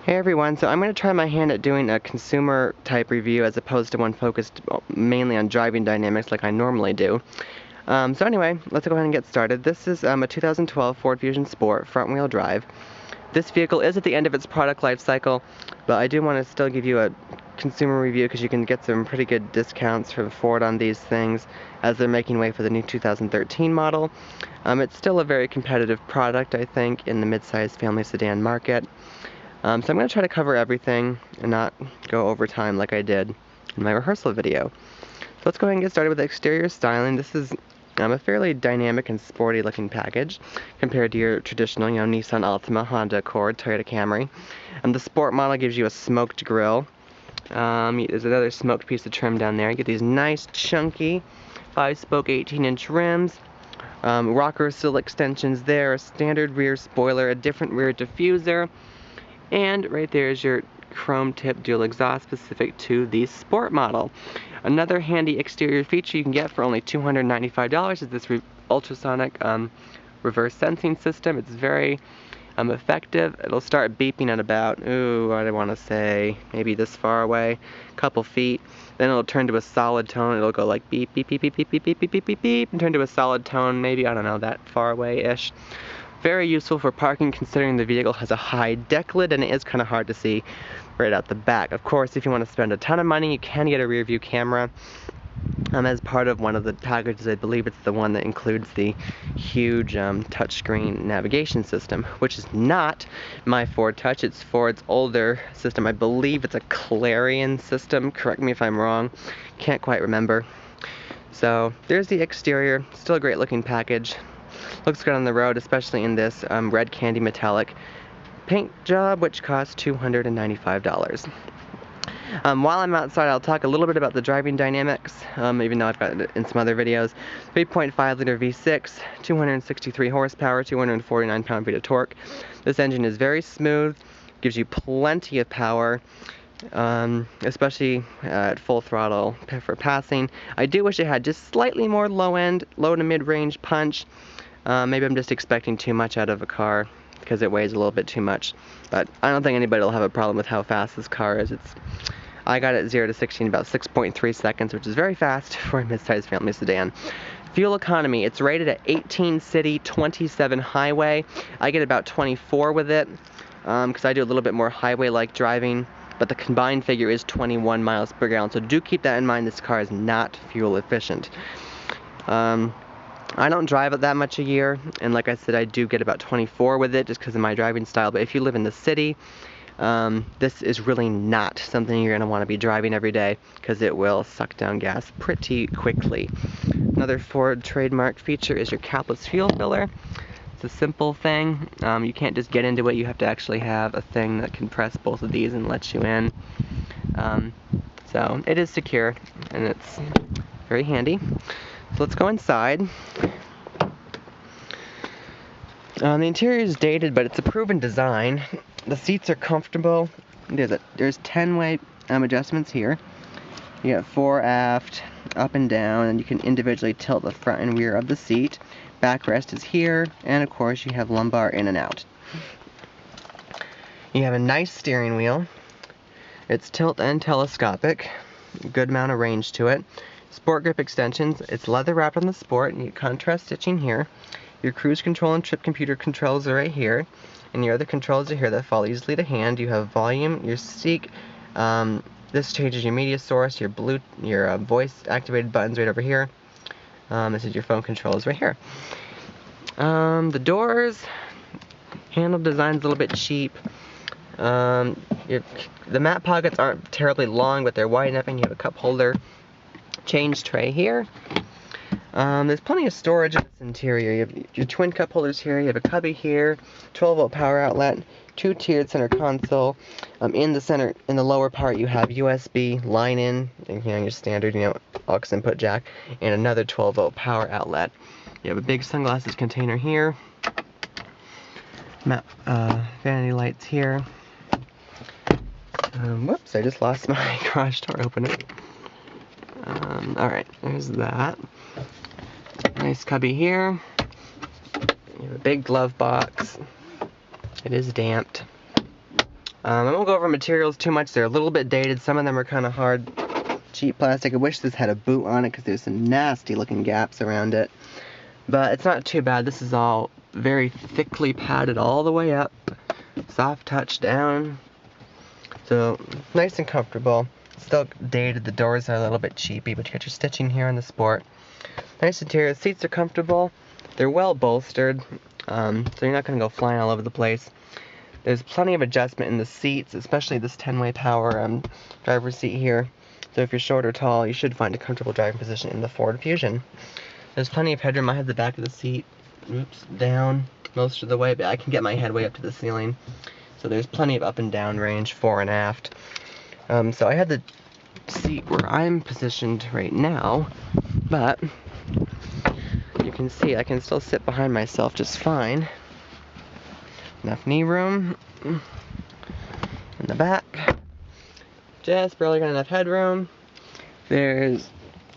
Hey everyone, so I'm going to try my hand at doing a consumer type review as opposed to one focused mainly on driving dynamics like I normally do. So anyway, let's go ahead and get started. This is a 2012 Ford Fusion Sport front wheel drive. This vehicle is at the end of its product life cycle, but I do want to still give you a consumer review because you can get some pretty good discounts from Ford on these things as they're making way for the new 2013 model. It's still a very competitive product, I think, in the midsize family sedan market. So I'm going to try to cover everything and not go over time like I did in my rehearsal video. So let's go ahead and get started with the exterior styling. This is a fairly dynamic and sporty looking package compared to your traditional, Nissan Altima, Honda Accord, Toyota Camry. And the sport model gives you a smoked grille. There's another smoked piece of trim down there. You get these nice chunky 5-spoke 18-inch rims. Rocker sill extensions there, a standard rear spoiler, a different rear diffuser. And right there is your chrome tip dual exhaust specific to the sport model. Another handy exterior feature you can get for only $295 is this ultrasonic reverse sensing system. It's very effective. It'll start beeping at about, I want to say maybe this far away, a couple feet. Then it'll turn to a solid tone. It'll go like beep, beep, beep, beep, beep, beep, beep, beep, beep, beep, beep, and turn to a solid tone, maybe, I don't know, that far away-ish. Very useful for parking considering the vehicle has a high deck lid and it is kind of hard to see right out the back. Of course, if you want to spend a ton of money, you can get a rear view camera as part of one of the packages. I believe it's the one that includes the huge touchscreen navigation system, which is not my Ford Touch. It's Ford's older system. I believe it's a Clarion system. Correct me if I'm wrong. Can't quite remember. So there's the exterior. Still a great looking package. Looks good on the road, especially in this red candy metallic paint job, which costs $295. While I'm outside, I'll talk a little bit about the driving dynamics, even though I've got it in some other videos. 3.5 liter V6, 263 horsepower, 249 pound-feet of torque. This engine is very smooth, gives you plenty of power, especially at full throttle for passing. I do wish it had just slightly more low to mid-range punch. Maybe I'm just expecting too much out of a car because it weighs a little bit too much. But I don't think anybody will have a problem with how fast this car is. I got it 0 to 60 in about 6.3 seconds, which is very fast for a midsize family sedan. Fuel economy, it's rated at 18 city, 27 highway. I get about 24 with it because I do a little bit more highway-like driving. But the combined figure is 21 miles per gallon. So do keep that in mind. This car is not fuel efficient. I don't drive it that much a year, and like I said, I do get about 24 with it just because of my driving style. But if you live in the city, this is really not something you're going to want to be driving every day because it will suck down gas pretty quickly. Another Ford trademark feature is your Capless fuel filler. It's a simple thing. You can't just get into it. You have to actually have a thing that can press both of these and let you in. So it is secure, and it's very handy. So let's go inside. The interior is dated, but it's a proven design. The seats are comfortable. There's 10-way adjustments here. You got 4 aft, up and down, and you can individually tilt the front and rear of the seat. Backrest is here, and of course you have lumbar in and out. You have a nice steering wheel. It's tilt and telescopic. Good amount of range to it. Sport grip extensions. It's leather wrapped on the Sport, and you get contrast stitching here. Your cruise control and trip computer controls are right here, and your other controls are here that fall easily to hand. You have volume, your seek. This changes your media source, your voice activated buttons right over here. This is your phone controls right here. The doors, handle design's a little bit cheap. The mat pockets aren't terribly long, but they're wide enough, and you have a cup holder. Change tray here. There's plenty of storage in this interior. You have your twin cup holders here, you have a cubby here, 12-volt power outlet, 2-tiered center console. In the center, in the lower part, you have USB line in, your standard, aux input jack, and another 12-volt power outlet. You have a big sunglasses container here. Vanity lights here. Whoops, I just lost my garage door opener. Alright, there's that. Nice cubby here. You have a big glove box. It is damped. I won't go over materials too much. They're a little bit dated. Some of them are kind of hard, cheap plastic. I wish this had a boot on it because there's some nasty looking gaps around it. But it's not too bad. This is all very thickly padded all the way up. Soft touch down. So, nice and comfortable. Still dated. The doors are a little bit cheapy, but you got your stitching here on the Sport. Nice interior. Seats are comfortable. They're well bolstered, so you're not going to go flying all over the place. There's plenty of adjustment in the seats, especially this 10-way power driver's seat here. So if you're short or tall, you should find a comfortable driving position in the Ford Fusion. There's plenty of headroom. I have the back of the seat, down most of the way, but I can get my head way up to the ceiling. So there's plenty of up and down range, fore and aft. So I have the seat where I'm positioned right now, but you can see I can still sit behind myself just fine. Enough knee room in the back. Just barely got enough headroom. There's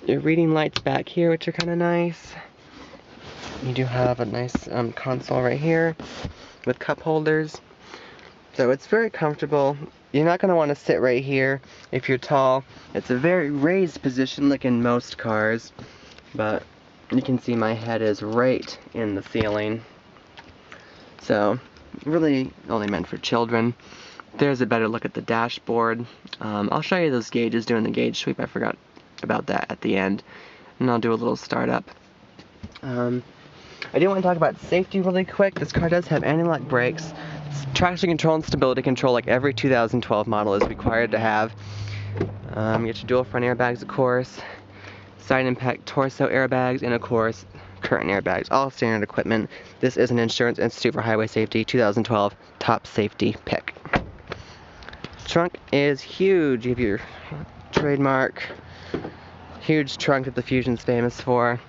your reading lights back here, which are kind of nice. You do have a nice console right here with cup holders. So it's very comfortable. You're not going to want to sit right here if you're tall. It's a very raised position like in most cars, but you can see my head is right in the ceiling. So really only meant for children. There's a better look at the dashboard. I'll show you those gauges doing the gauge sweep. I forgot about that at the end. And I'll do a little startup. I do want to talk about safety really quick. This car does have anti-lock brakes. Traction control and stability control, like every 2012 model, is required to have. You get your dual front airbags, of course. Side impact torso airbags, and of course, curtain airbags. All standard equipment. This is an Insurance Institute for Highway Safety 2012 top safety pick. Trunk is huge. You have your trademark huge trunk that the Fusion's famous for.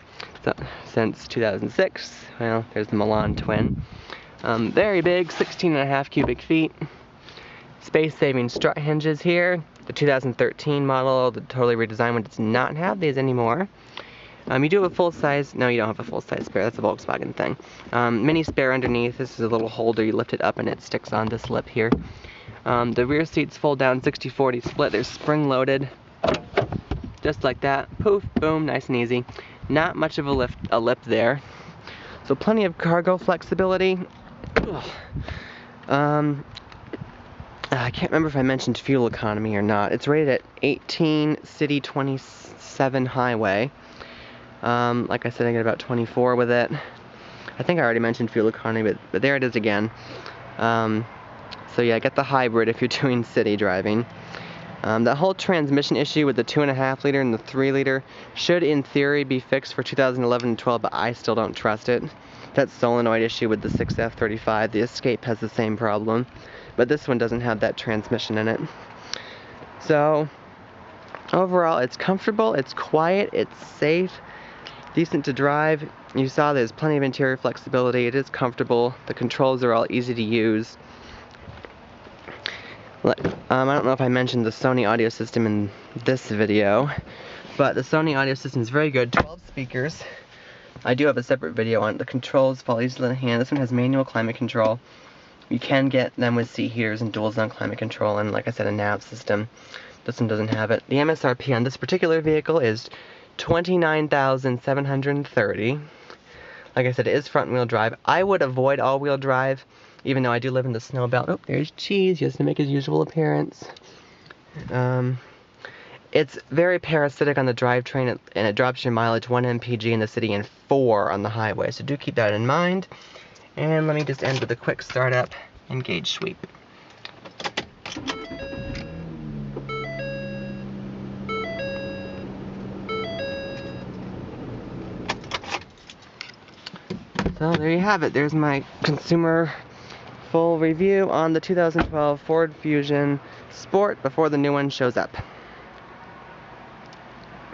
So, since 2006, well, there's the Milan twin. Very big, 16.5 cubic feet. Space-saving strut hinges here. The 2013 model, the totally redesigned one, does not have these anymore. You do have a full-size, no, you don't have a full-size spare, that's a Volkswagen thing. Mini spare underneath. This is a little holder, you lift it up and it sticks on this lip here. The rear seats fold down 60-40 split. They're spring-loaded, just like that. Poof, boom, nice and easy. Not much of a lip there. So plenty of cargo flexibility. I can't remember if I mentioned fuel economy or not. It's rated at 18 city, 27 highway. Like I said, I get about 24 with it. I think I already mentioned fuel economy, but there it is again. So yeah, get the hybrid if you're doing city driving. The whole transmission issue with the 2.5 liter and the 3 liter should in theory be fixed for 2011 and 12, but I still don't trust it. That solenoid issue with the 6F35, the Escape has the same problem, but this one doesn't have that transmission in it. So overall, it's comfortable, it's quiet, it's safe, decent to drive. You saw there's plenty of interior flexibility. It is comfortable. The controls are all easy to use. I don't know if I mentioned the Sony audio system in this video, but the Sony audio system is very good. 12 speakers. I do have a separate video on it. The controls fall easily in the hand. This one has manual climate control. You can get them with seat heaters and dual zone climate control, and like I said, a nav system. This one doesn't have it. The MSRP on this particular vehicle is $29,730. Like I said, it is front wheel drive. I would avoid all-wheel drive, even though I do live in the snow belt. Oh, there's Cheese, just to make his usual appearance. It's very parasitic on the drivetrain, and it drops your mileage 1 mpg in the city and 4 on the highway, so do keep that in mind. And let me just end with a quick startup and gauge sweep. So there you have it. There's my consumer full review on the 2012 Ford Fusion Sport before the new one shows up.